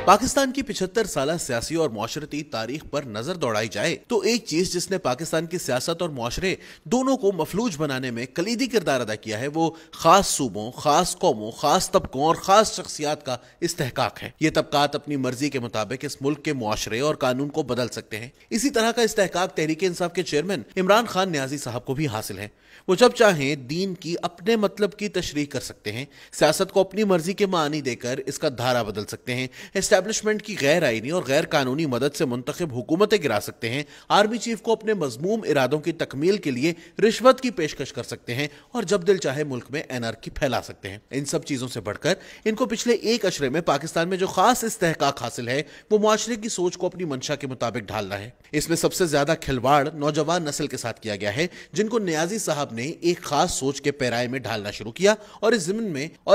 पाकिस्तान की 75 साल सियासी और मुआशरती तारीख पर नजर दौड़ाई जाए तो एक चीज जिसने पाकिस्तान की सियासत और मुआशरे दोनों को मफलूज बनाने में कलीदी किरदार अदा किया है वो खास सूबों, खास कौमों, खास तबकों और खास शख्सियात का इस्तेहकाक है। ये तबकात अपनी मर्जी के मुताबिक इस मुल्क के मुआशरे और कानून को बदल सकते हैं। इसी तरह का इस्तेहकाक तहरीक इंसाफ के चेयरमैन इमरान खान न्याजी साहब को भी हासिल है। वो जब चाहें दीन की अपने मतलब की तशरीह कर सकते हैं, सियासत को अपनी मर्जी के मानी देकर इसका धारा बदल सकते हैं, एस्टैब्लिशमेंट की गैर आईनी और गैर कानूनी मदद से मुंतखब हुकूमतें गिरा सकते हैं, आर्मी चीफ को अपने मजमूम इरादों की तकमील के लिए रिश्वत की पेशकश कर सकते हैं और जब दिल चाहे मुल्क में एनार्की फैला सकते हैं। इन सब चीजों से बढ़कर इनको पिछले एक अशरे में पाकिस्तान में जो खास इस्तेहकाक हासिल है वो मुआशरे की सोच को अपनी मंशा के मुताबिक ढालना है। इसमें सबसे ज्यादा खिलवाड़ नौजवान नस्ल के साथ किया गया है, जिनको न्याजी साहब ने एक खास सोच के पैराए में ढालना शुरू किया और इस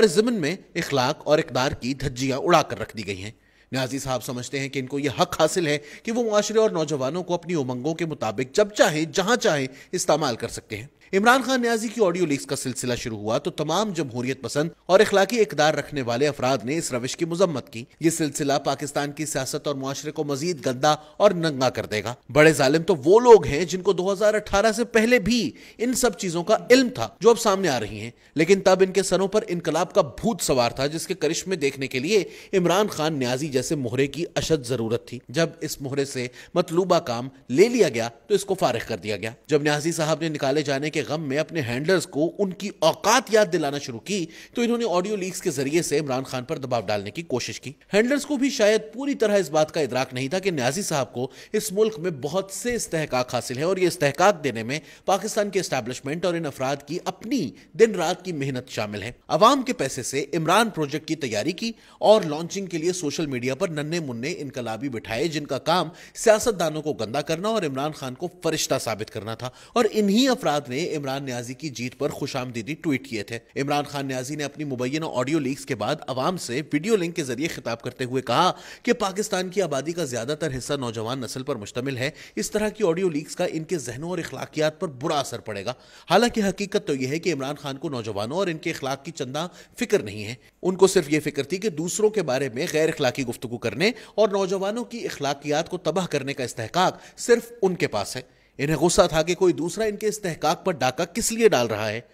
ज़िम्न में इखलाक और इक़दार की धज्जियां उड़ा कर रख दी गई हैं। न्याजी साहब समझते हैं कि इनको यह हक हासिल है कि वो मुआशरे और नौजवानों को अपनी उमंगों के मुताबिक जब चाहे जहां चाहे इस्तेमाल कर सकते हैं। इमरान खान न्याजी की ऑडियो लीक्स का सिलसिला शुरू हुआ तो तमाम जमहूरियत पसंद और इखलाकी इक़दार रखने वाले अफराद ने इस रविश की मुजम्मत की। ये सिलसिला पाकिस्तान की सियासत और मुआशरे को मजीद गंदा और नंगा कर देगा। बड़े जालिम तो वो लोग हैं जिनको 2018 से पहले भी इन सब चीजों का इल्म था जो अब सामने आ रही हैं, लेकिन तब इनके सरों पर इनकलाब का भूत सवार था जिसके करिश्मे देखने के लिए इमरान खान न्याजी जैसे मोहरे की अशद जरूरत थी। जब इस मोहरे से मतलूबा काम ले लिया गया तो इसको फारिग कर दिया गया। जब न्याजी साहब ने निकाले जाने के गम में अपने हैंडलर्स को उनकी औकात याद दिलाना शुरू की तो इन्होंने ऑडियो लीक्स के जरिए से इमरान खान पर दबाव डालने की कोशिश की। हैंडलर्स को भी शायद पूरी तरह इस बात का इदराक नहीं था कि न्याजी साहब को इस मुल्क में बहुत से इस्तेहकाक हासिल है और ये इस्तेहकाक देने में पाकिस्तान के एस्टैब्लिशमेंट और इन अफराद की अपनी दिन रात की मेहनत शामिल है। अवाम के पैसे से इमरान प्रोजेक्ट की तैयारी की और लॉन्चिंग के लिए सोशल मीडिया पर नन्हे मुन्ने इनकलाबी बिठाए जिनका काम सियासतदानों को गंदा करना और इमरान खान को फरिश्ता साबित करना था। और इन्हीं अफराद ने इमरान न्याजी की जीत पर खुशामदीदी ट्वीट किए थे। इमरान खान न्याजी ने अपनी मुबैयना ऑडियो लीक्स के बाद अवाम से वीडियो लिंक के जरिए खिताब करते हुए कहा कि पाकिस्तान की आबादी का ज्यादातर हिस्सा नौजवान नस्ल पर मुश्तमिल है। इस तरह की ऑडियो लीक्स का इनके जहनों और इखलाकियात पर बुरा असर पड़ेगा। हालांकि हकीकत तो यह है कि इमरान खान को नौजवानों और इनके इखलाक की चंदा फिक्र नहीं है। उनको सिर्फ यह फिक्र थी कि दूसरों के बारे में गैर इखलाकी गुफ्तगू करने और नौजवानों की इखलाकियात को तबाह करने का इस्तेहकाक सिर्फ उनके पास है। इन्हें गुस्सा था कि कोई दूसरा इनके इस्तेहकाक पर डाका किस लिए डाल रहा है।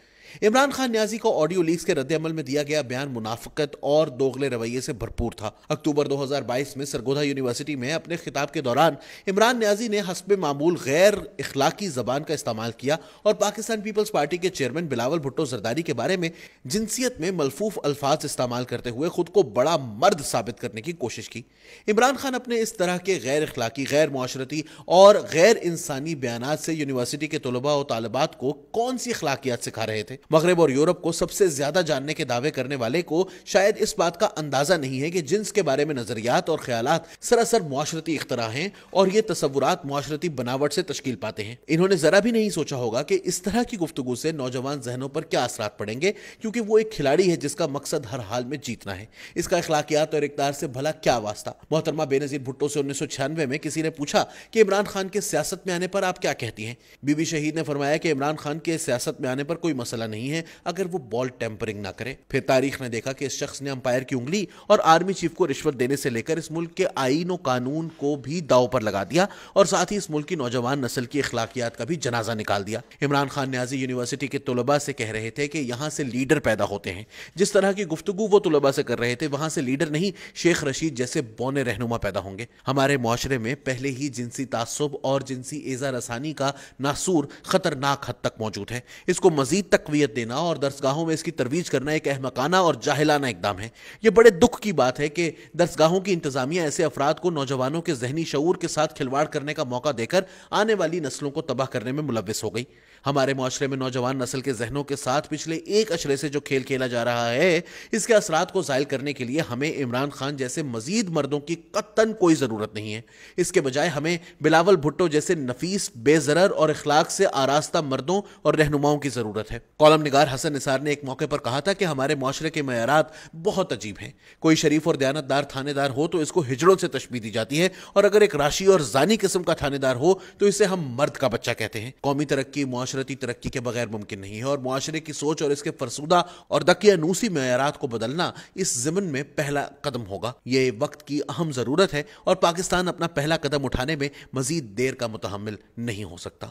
इमरान खान न्याजी को ऑडियो लीक्स के रद्द अमल में दिया गया बयान मुनाफिकत और दोगले रवैये से भरपूर था। अक्टूबर 2022 में सरगोधा यूनिवर्सिटी में अपने खिताब के दौरान इमरान न्याजी ने हस्बे मामूल गैर इखलाकी जबान का इस्तेमाल किया और पाकिस्तान पीपल्स पार्टी के चेयरमैन बिलावल भुट्टो जरदारी के बारे में जिनसियत में मलफूफ अल्फाज इस्तेमाल करते हुए खुद को बड़ा मर्द साबित करने की कोशिश की। इमरान खान अपने इस तरह के गैर इखलाकी, गैर मुआशरती और गैर इंसानी बयानात से यूनिवर्सिटी के तलबा और तालिबात को कौन सी इखलाकियात सिखा रहे थे। मगरब और यूरोप को सबसे ज्यादा जानने के दावे करने वाले को शायद इस बात का अंदाजा नहीं है कि जिन्स के बारे में नजरियात और ख्यालात सरासर मुआशरती इख्तरा हैं और ये तसव्वुरात मुआशरती बनावट से तश्कील पाते हैं। इन्होंने जरा भी नहीं सोचा होगा कि इस तरह की गुफ्तगू से नौजवान जहनों पर क्या असरात पड़ेंगे, क्योंकि वो एक खिलाड़ी है जिसका मकसद हर हाल में जीतना है। इसका इखलाकियात और इक़्तिदार से भला क्या वास्ता। मोहतरमा बेनजीर भुट्टो से 1996 में किसी ने पूछा कि इमरान खान के सियासत में आने पर आप क्या कहती हैं। बीबी शहीद ने फरमाया कि इमरान खान के सियासत में आने पर कोई मसला नहीं है अगर वो बॉल टेम्परिंग ना करे। फिर तारीख ने देखा कि इस शख्स ने अंपायर की उंगली और आर्मी चीफ को रिश्वत देने से लेकर इस मुल्क के आईन और कानून को भी दांव पर लगा दिया और साथ ही इस मुल्क की नौजवान नस्ल की इखलाकियात का भी जनाजा निकाल दिया। इमरान खान न्याजी यूनिवर्सिटी के तलबा से कह रहे थे कि यहाँ से लीडर पैदा होते हैं। जिस तरह की गुफ्तगू वो तलबा से कर रहे थे वहां से लीडर नहीं, शेख रशीद जैसे बौने रहनुमा पैदा होंगे। हमारे मुआशरे में पहले ही जिनसी तासुब और जिनसी एजा रसानी का नासूर खतरनाक हद तक मौजूद है। इसको मजीद तकवीयत देना और दरसगाहों में इसकी तरवीज करना एक अहमकाना और जाहिलाना इकदाम है। यह बड़े दुख की बात है कि दरसगाहों की इंतजामिया ऐसे अफराद को नौजवानों के जहनी शऊर के साथ खिलवाड़ करने का मौका देकर आने वाली नस्लों को तबाह करने में मुलव्विस हो गई। हमारे मुआशरे में नौजवान नस्ल के जहनों के साथ पिछले एक अशरे से जो खेल खेला जा रहा है, इसके असरात को ज़ायल करने के लिए हमें इमरान खान जैसे मजीद मर्दों की कत्तन कोई ज़रूरत नहीं है। इसके बजाय हमें बिलावल भुट्टो जैसे नफीस, बेज़रर और इखलाक से आरास्ता मर्दों और रहनुमाओं की ज़रूरत है। कॉलम निगार हसन निसार ने एक मौके पर कहा था कि हमारे मुआशरे के मयारात बहुत अजीब हैं। कोई शरीफ और दयानतदार थानेदार हो तो इसको हिजड़ों से तशबीह दी जाती है और अगर एक राशि और जानी किस्म का थानेदार हो तो इसे हम मर्द का बच्चा कहते हैं। कौमी तरक्की, मुआशरे معاشرتی ترقی کے بغیر ممکن نہیں ہے، اور معاشرے کی سوچ اور اس کے فرسودہ اور دقیانوسی معیارات کو بدلنا اس ضمن میں پہلا قدم ہوگا۔ یہ وقت کی اہم ضرورت ہے اور پاکستان اپنا پہلا قدم اٹھانے میں مزید دیر کا متحمل نہیں ہو سکتا۔